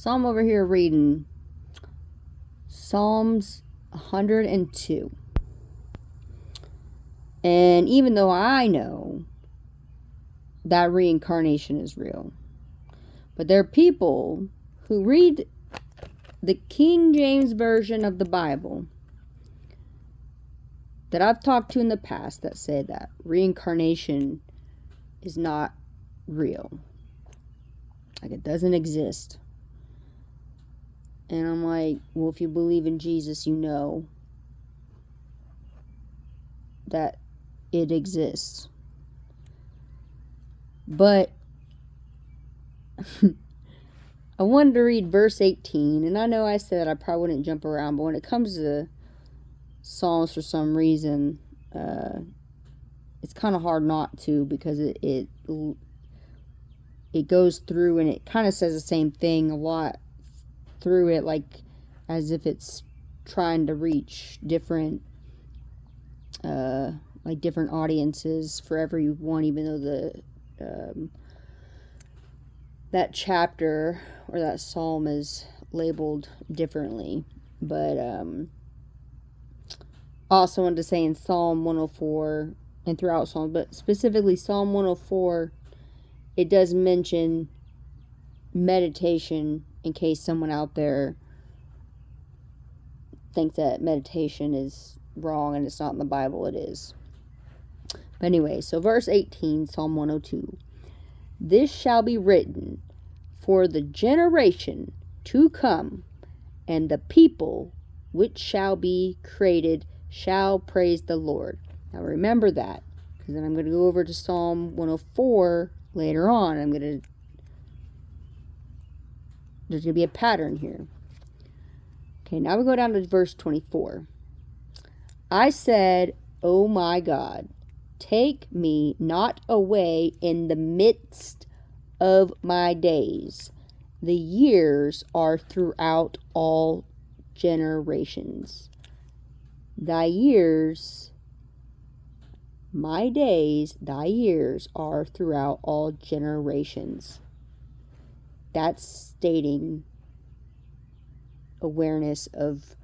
So I'm over here reading Psalms 102. And even though I know that reincarnation is real, but there are people who read the King James Version of the Bible that I've talked to in the past that say that reincarnation is not real. Like, it doesn't exist. And I'm like, well, if you believe in Jesus, you know that it exists. But I wanted to read verse 18, and I know I said I probably wouldn't jump around, but when it comes to Psalms, for some reason, it's kind of hard not to, because it goes through and it kind of says the same thing a lot through it, like as if it's trying to reach different different audiences for everyone, even though that chapter or that psalm is labeled differently. But also wanted to say in Psalm 104 and throughout Psalms, but specifically Psalm 104, it does mention meditation, in case someone out there thinks that meditation is wrong and it's not in the Bible. It is. But anyway, so verse 18, Psalm 102. This shall be written for the generation to come, and the people which shall be created shall praise the Lord. Now remember that, because then I'm going to go over to Psalm 104 later on. There's going to be a pattern here. Okay, now we go down to verse 24. I said, O my God, take me not away in the midst of my days. The years are throughout all generations. Thy years, my days, thy years are throughout all generations. That's stating awareness of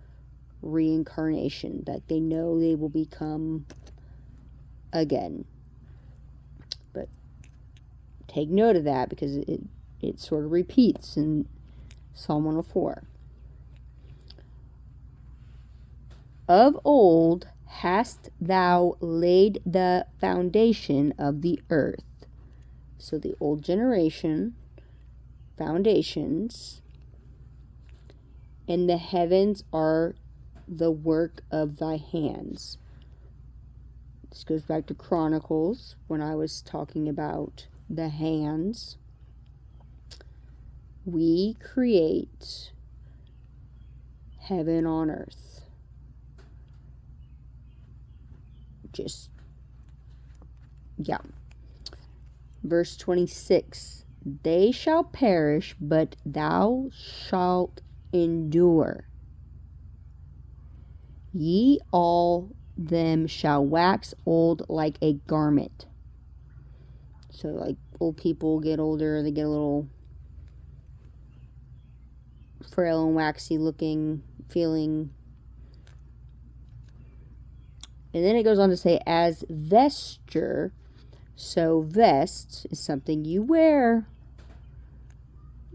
reincarnation, that they know they will become again. But take note of that, because it sort of repeats in Psalm 104. Of old hast thou laid the foundation of the earth. So the old generation, foundations, and the heavens are the work of thy hands. This goes back to Chronicles, when I was talking about the hands. We create heaven on earth. Verse 26. They shall perish, but thou shalt endure. Ye all them shall wax old like a garment. So like old people get older, they get a little frail and waxy looking, feeling. And then it goes on to say, as vesture. So vest is something you wear.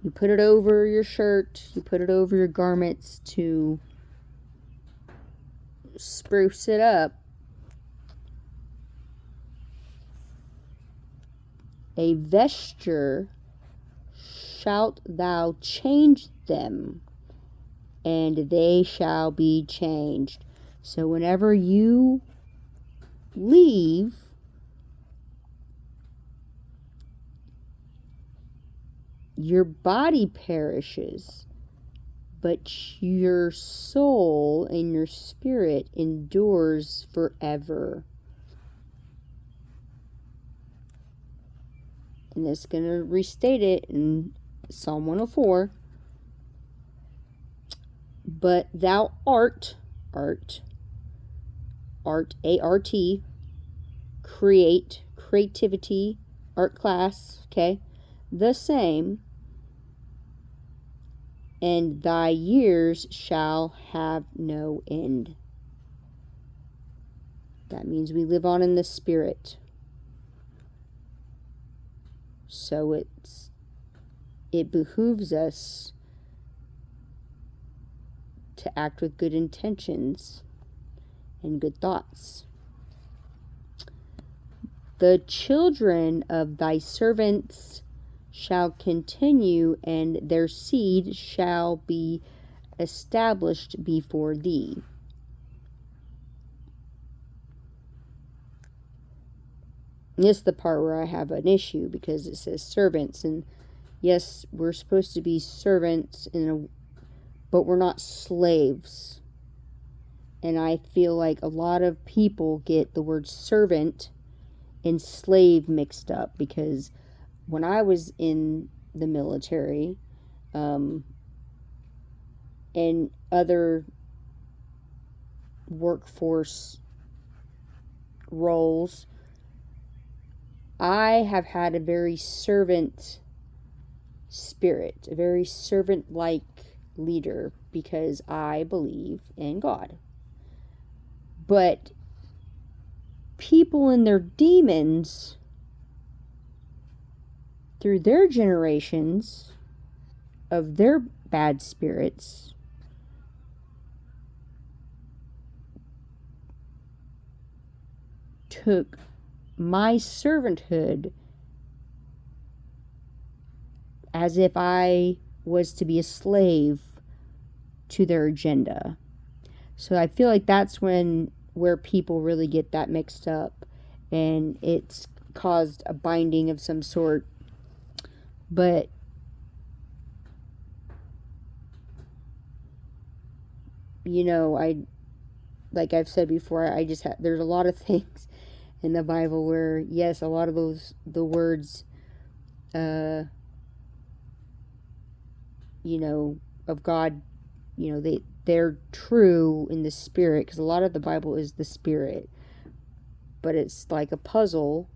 You put it over your shirt, you put it over your garments to spruce it up. A vesture shalt thou change them, and they shall be changed. So whenever you leave, your body perishes, but your soul and your spirit endures forever. And it's going to restate it in Psalm 104. But thou art, A-R-T, creativity, art class, okay, the same, and thy years shall have no end. That means we live on in the Spirit. So it behooves us to act with good intentions and good thoughts. The children of thy servants shall continue, and their seed shall be established before thee. And this is the part where I have an issue, because it says servants, and yes, we're supposed to be servants, but we're not slaves. And I feel like a lot of people get the word servant and slave mixed up, because when I was in the military, and other workforce roles, I have had a very servant spirit, a very servant-like leader, because I believe in God. But people and their demons, through their generations of their bad spirits, took my servanthood as if I was to be a slave to their agenda. So I feel like that's where people really get that mixed up, and it's caused a binding of some sort. But like I've said before, there's a lot of things in the Bible where, yes, a lot of the words of God, they're true in the Spirit, because a lot of the Bible is the Spirit, but it's like a puzzle,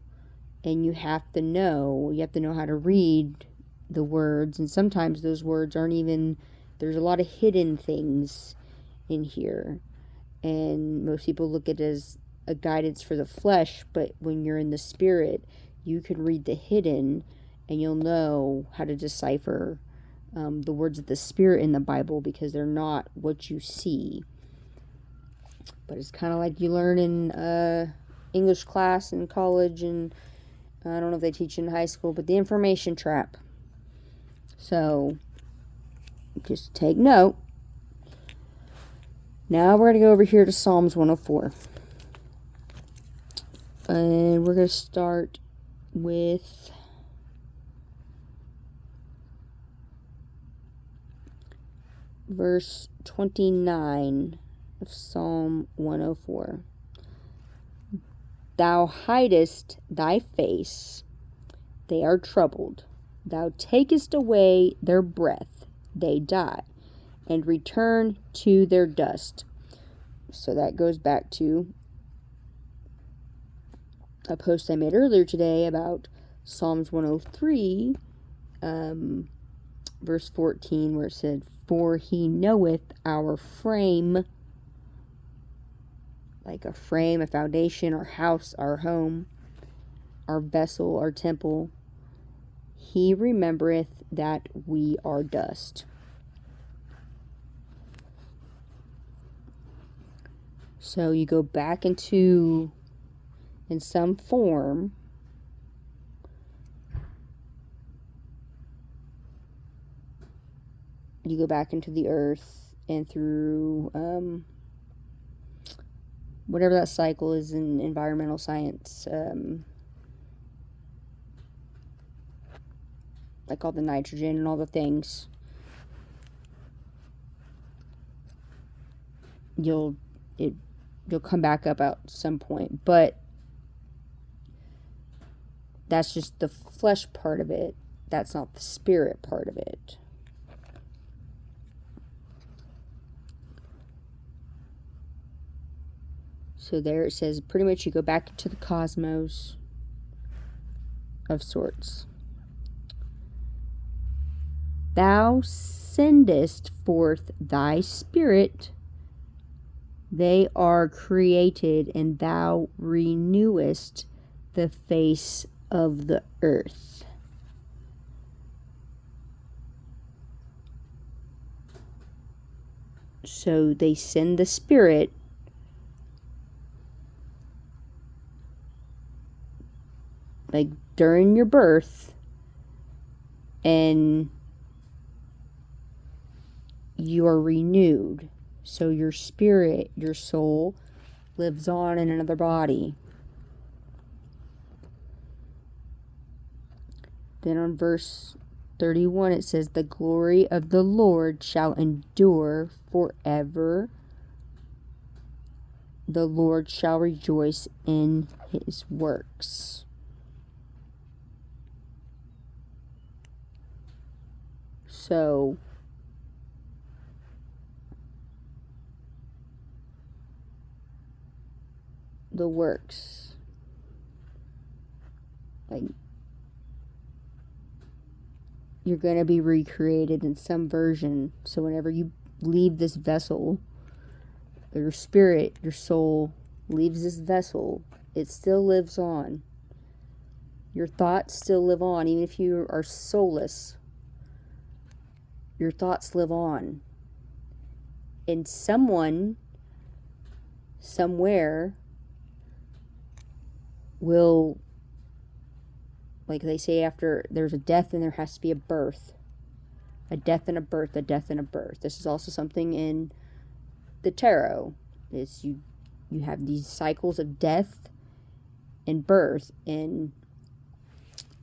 and you have to know how to read the words, and sometimes those words aren't even, there's a lot of hidden things in here, and most people look at it as a guidance for the flesh, but when you're in the Spirit, you can read the hidden, and you'll know how to decipher the words of the Spirit in the Bible, because they're not what you see. But it's kind of like you learn in English class in college, and I don't know if they teach in high school, but the information trap. So just take note. Now we're going to go over here to Psalms 104. And we're going to start with verse 29 of Psalm 104. Thou hidest thy face, they are troubled. Thou takest away their breath, they die, and return to their dust. So that goes back to a post I made earlier today about Psalms 103, verse 14, where it said, for he knoweth our frame, like a frame, a foundation, our house, our home, our vessel, our temple. He remembereth that we are dust. So you go back in some form, you go back into the earth, and through whatever that cycle is in environmental science, like all the nitrogen and all the things, you'll come back up at some point. But that's just the flesh part of it. That's not the spirit part of it. So there it says, pretty much you go back into the cosmos of sorts. Thou sendest forth thy Spirit, they are created, and thou renewest the face of the earth. So they send the Spirit like during your birth, and you are renewed. So your spirit, your soul, lives on in another body. Then on verse 31 it says, the glory of the Lord shall endure forever. The Lord shall rejoice in his works. So the works, like, you're going to be recreated in some version. So whenever you leave this vessel, your spirit, your soul leaves this vessel, it still lives on. Your thoughts still live on. Even if you are soulless, your thoughts live on. And someone, somewhere, will, like they say, after there's a death and there has to be a birth. A death and a birth, a death and a birth. This is also something in the tarot. Is you have these cycles of death and birth. And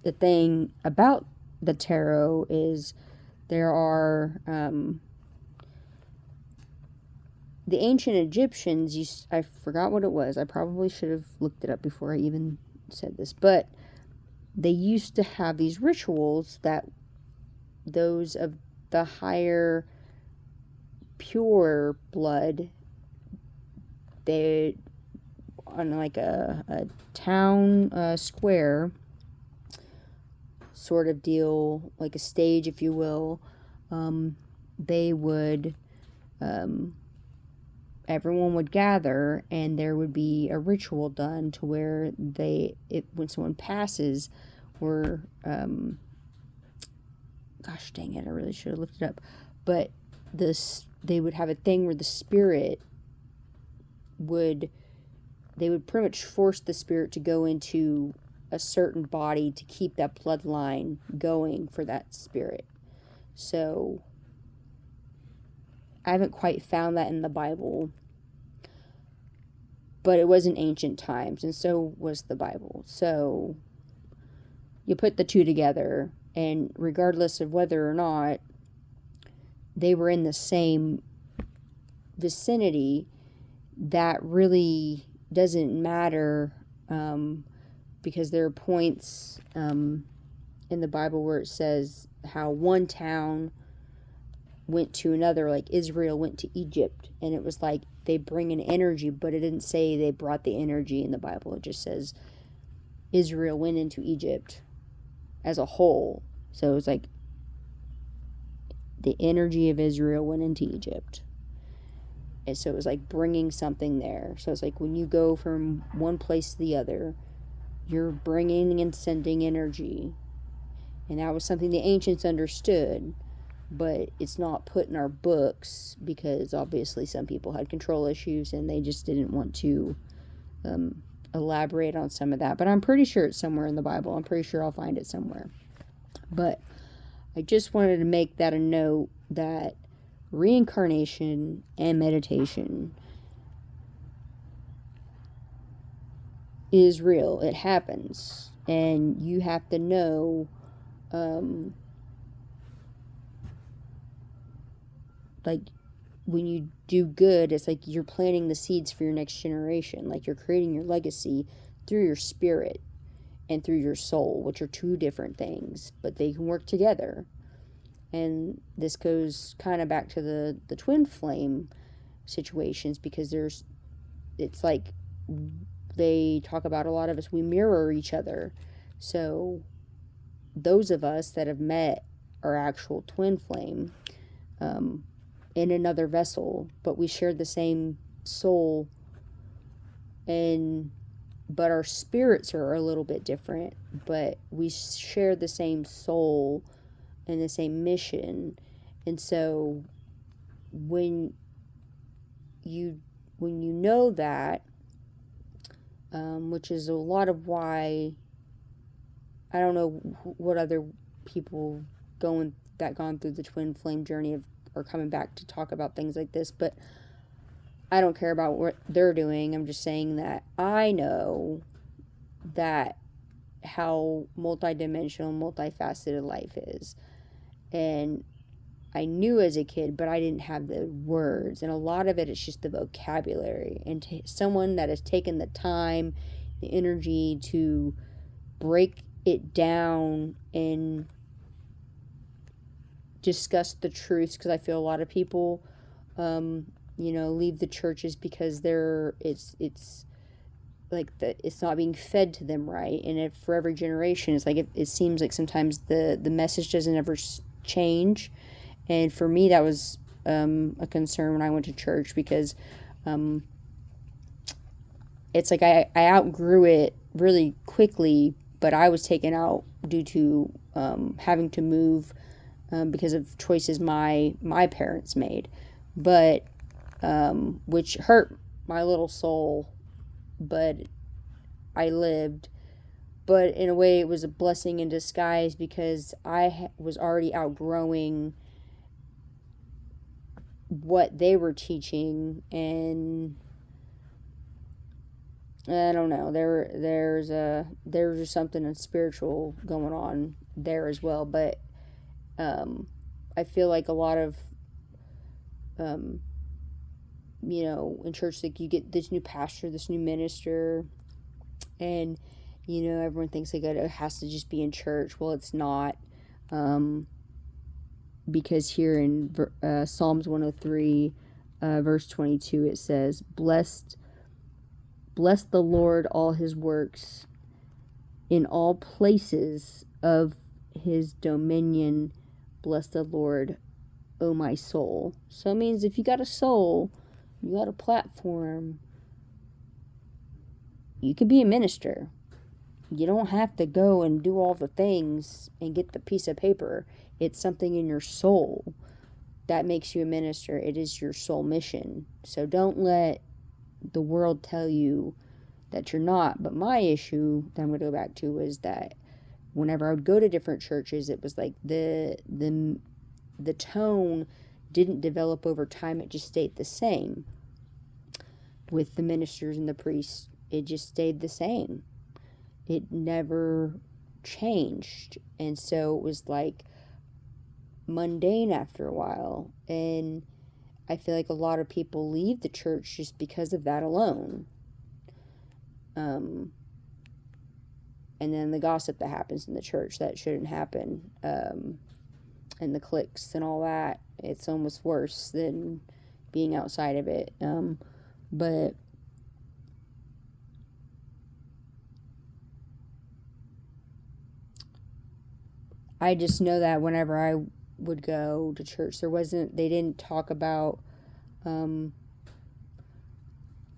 the thing about the tarot is there are the ancient Egyptians, I forgot what it was. I probably should have looked it up before I even said this. But they used to have these rituals that those of the higher pure blood, they, on like a town square sort of deal, like a stage, if you will, they would, everyone would gather, and there would be a ritual done to where when someone passes, or, gosh dang it, I really should have looked it up, but they would have a thing where the spirit they would pretty much force the spirit to go into a certain body to keep that bloodline going for that spirit. So I haven't quite found that in the Bible, but it was in ancient times, and so was the Bible. So you put the two together, and regardless of whether or not they were in the same vicinity, that really doesn't matter, because there are points in the Bible where it says how one town went to another, like Israel went to Egypt, and it was like they bring an energy, but it didn't say they brought the energy in the Bible. It just says Israel went into Egypt as a whole. So it was like the energy of Israel went into Egypt. And so it was like bringing something there. So it's like when you go from one place to the other, you're bringing and sending energy. And that was something the ancients understood, but it's not put in our books because obviously some people had control issues and they just didn't want to elaborate on some of that. But I'm pretty sure it's somewhere in the Bible. I'm pretty sure I'll find it somewhere. But I just wanted to make that a note that reincarnation and meditation is real. It happens. And you have to know, like, when you do good, it's like you're planting the seeds for your next generation. Like, you're creating your legacy through your spirit and through your soul, which are two different things, but they can work together. And this goes kind of back to the twin flame situations, because it's like they talk about, a lot of us, we mirror each other. So those of us that have met our actual twin flame, in another vessel, but we share the same soul, but our spirits are a little bit different, but we share the same soul and the same mission. And so when you know that, which is a lot of why, I don't know what other people gone through the twin flame journey are coming back to talk about things like this, but I don't care about what they're doing. I'm just saying that I know that how multidimensional, multifaceted life is. And I knew as a kid, but I didn't have the words. And a lot of it is just the vocabulary. And someone that has taken the time, the energy to break it down and discuss the truths, because I feel a lot of people, leave the churches because it's like it's not being fed to them right. And for every generation, it's like it seems like sometimes the message doesn't ever change. And for me, that was a concern when I went to church, because it's like I outgrew it really quickly, but I was taken out due to having to move because of choices my parents made, but which hurt my little soul, but I lived. But in a way, it was a blessing in disguise, because I was already outgrowing what they were teaching. And I don't know, there's just something spiritual going on there as well. But I feel like a lot of in church, like, you get this new pastor, this new minister, and everyone thinks like it has to just be in church. Well, it's not, because here in Psalms 103 verse 22, it says, bless the Lord, all his works, in all places of his dominion, bless the Lord, O my soul. So it means if you got a soul, you got a platform, you could be a minister. You don't have to go and do all the things and get the piece of paper. It's something in your soul that makes you a minister. It is your soul mission. So don't let the world tell you that you're not. But my issue that I'm going to go back to is that whenever I would go to different churches, it was like the tone didn't develop over time. It just stayed the same. With the ministers and the priests, it just stayed the same. It never changed. And so it was like mundane after a while. And I feel like a lot of people leave the church just because of that alone. And then the gossip that happens in the church that shouldn't happen, and the cliques and all that, it's almost worse than being outside of it. But I just know that whenever I would go to church, they didn't talk about a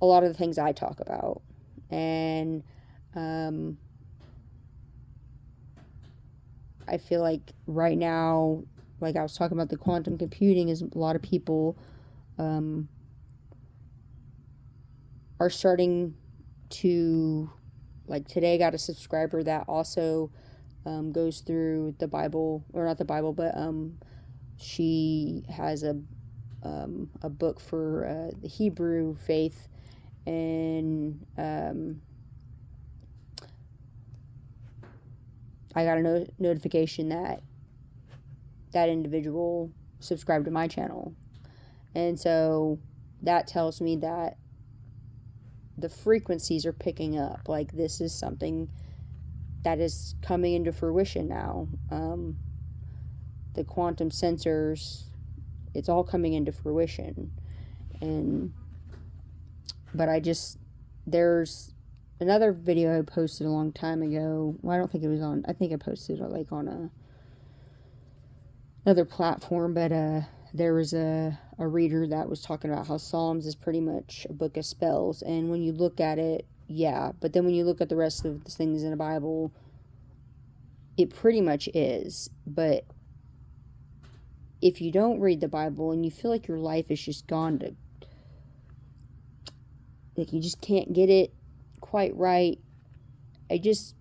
lot of the things I talk about. And I feel like right now, like I was talking about the quantum computing, is a lot of people are starting to, like, today I got a subscriber that also goes through the Bible, or not the Bible, but she has a book for the Hebrew faith. And I got a notification that individual subscribed to my channel. And so that tells me that the frequencies are picking up. Like, this is something that is coming into fruition now. The quantum sensors, it's all coming into fruition. But there's another video I posted a long time ago. Well, I don't think it was on, I think I posted it like on another platform, but there was a reader that was talking about how Psalms is pretty much a book of spells. And when you look at it, yeah. But then when you look at the rest of the things in the Bible, it pretty much is. But if you don't read the Bible and you feel like your life is just gone to, like, you just can't get it quite right, I just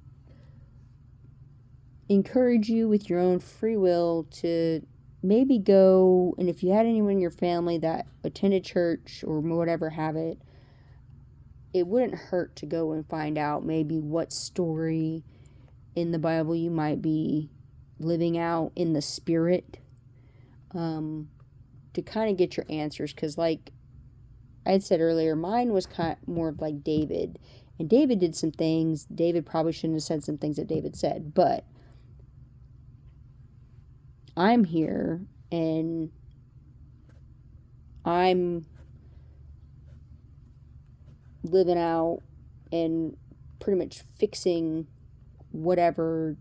encourage you with your own free will to maybe go, and if you had anyone in your family that attended church or whatever have it, it wouldn't hurt to go and find out maybe what story in the Bible you might be living out in the spirit, to kind of get your answers. Because like I had said earlier, mine was kind of more of like David, and David did some things. David probably shouldn't have said some things that David said, but I'm here and I'm living out and pretty much fixing whatever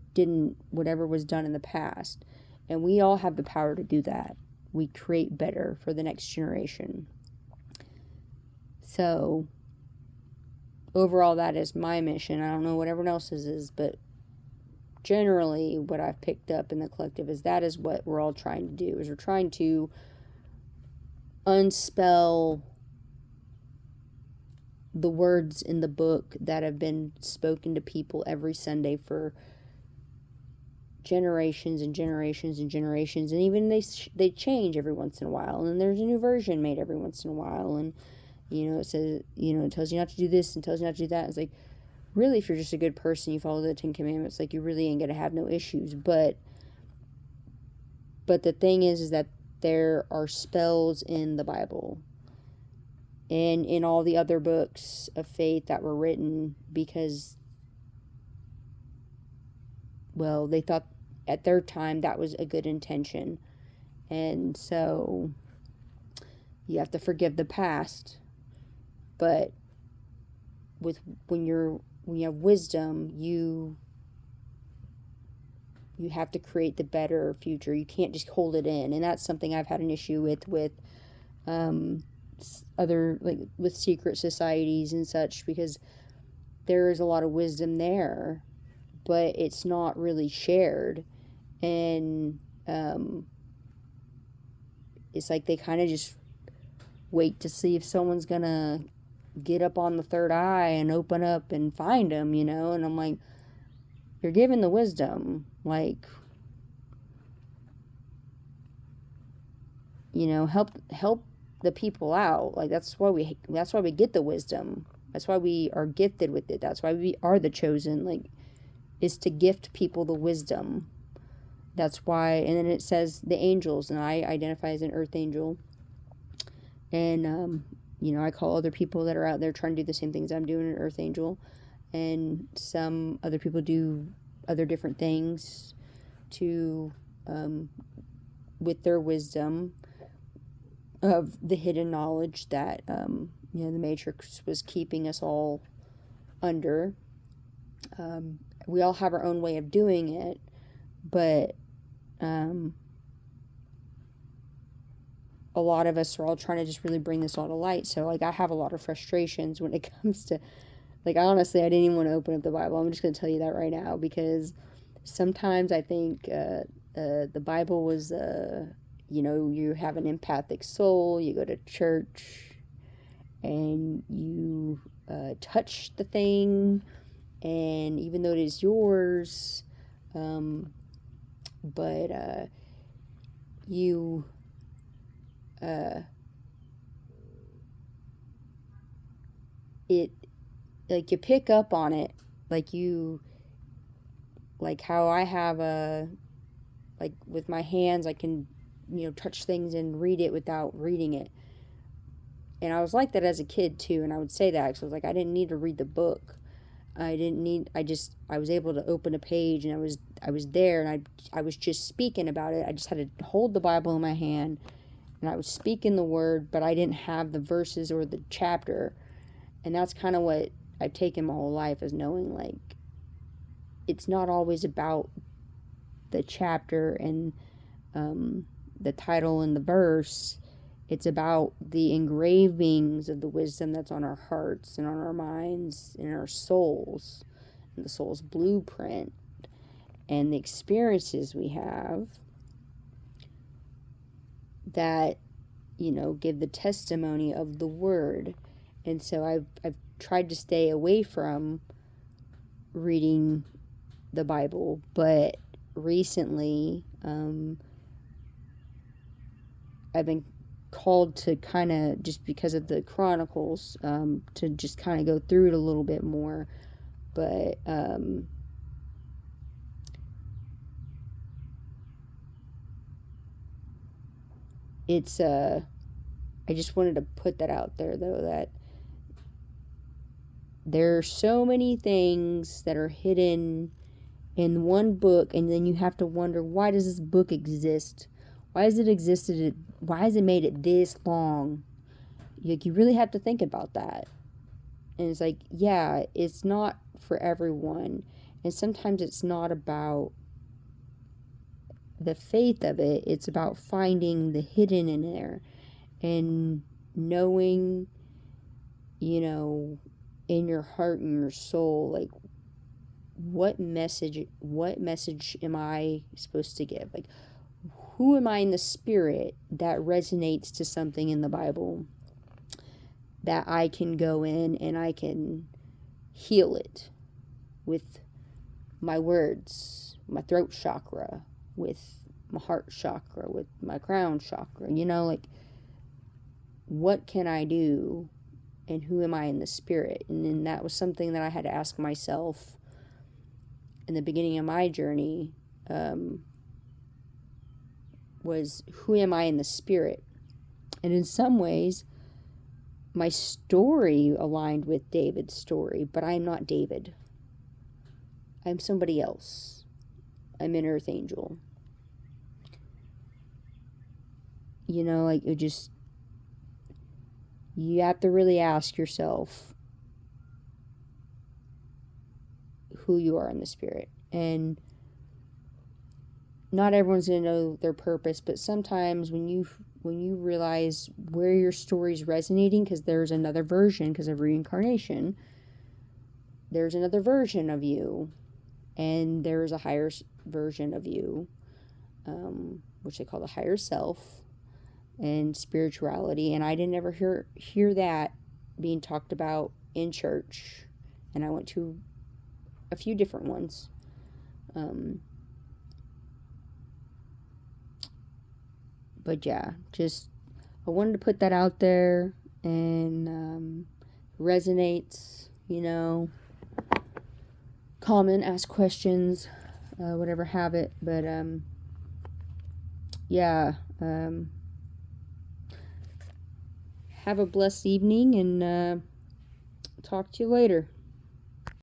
was done in the past. And we all have the power to do that. We create better for the next generation. So overall, that is my mission. I don't know what everyone else's is, but generally what I've picked up in the collective is that is what we're all trying to do, is we're trying to unspell the words in the book that have been spoken to people every Sunday for generations and generations and generations. And even they change every once in a while, and there's a new version made every once in a while, and it says, it tells you not to do this and tells you not to do that. It's like, really, if you're just a good person, you follow the 10 Commandments, like, you really ain't gonna have no issues. But the thing is that there are spells in the Bible and in all the other books of faith that were written because, well, they thought at their time that was a good intention. And so you have to forgive the past, but when you have wisdom, you have to create the better future. You can't just hold it in. And that's something I've had an issue with other, like, with secret societies and such, because there is a lot of wisdom there, but it's not really shared. And it's like they kind of just wait to see if someone's gonna get up on the third eye and open up and find them, and I'm like, you're given the wisdom, like, help the people out. Like, that's why we get the wisdom. That's why we are gifted with it. That's why we are the chosen, like, is to gift people the wisdom. That's why. And then it says the angels, and I identify as an earth angel, and I call other people that are out there trying to do the same things I'm doing an earth angel. And some other people do other different things to with their wisdom of the hidden knowledge that the Matrix was keeping us all under. We all have our own way of doing it, but a lot of us are all trying to just really bring this all to light. So, like, I have a lot of frustrations when it comes to, like, honestly, I didn't even want to open up the Bible. I'm just going to tell you that right now, because sometimes I think the Bible was, you have an empathic soul, you go to church, and you touch the thing, and even though it is yours, but you it, like, you pick up on it, like how I have like, with my hands, I can, touch things and read it without reading it. And I was like that as a kid too, and I would say that because I was like, I didn't need to read the book. I was able to open a page, and I was there, and I was just speaking about it. I just had to hold the Bible in my hand, and I was speaking the word, but I didn't have the verses or the chapter. And that's kind of what I've taken my whole life, is knowing, like, it's not always about the chapter and the title and the verse, it's about the engravings of the wisdom that's on our hearts and on our minds and our souls, and the soul's blueprint, and the experiences we have that, give the testimony of the word. And so I've tried to stay away from reading the Bible, but recently I've been called to kind of, just because of the Chronicles, to just kind of go through it a little bit more. But it's I just wanted to put that out there, though, that there are so many things that are hidden in one book, and then you have to wonder, why does this book exist? Why has it existed? Why has it made it this long? You really have to think about that. And it's like, yeah, it's not for everyone. And sometimes it's not about the faith of it. It's about finding the hidden in there and knowing, in your heart and your soul, like, what message am I supposed to give? Like, who am I in the spirit that resonates to something in the Bible that I can go in and I can heal it with my words, my throat chakra, with my heart chakra, with my crown chakra, like, what can I do and who am I in the spirit? And then that was something that I had to ask myself in the beginning of my journey, was, who am I in the spirit? And in some ways, my story aligned with David's story, but I'm not David. I'm somebody else. I'm an earth angel. Like, you have to really ask yourself who you are in the spirit. And not everyone's going to know their purpose, but sometimes when you realize where your story's resonating, because there's another version, because of reincarnation, there's another version of you, and there's a higher version of you, which they call the higher self, and spirituality. And I didn't ever hear that being talked about in church, and I went to a few different ones. But yeah, just, I wanted to put that out there, and resonates, comment, ask questions, whatever, have it. But yeah, have a blessed evening, and talk to you later.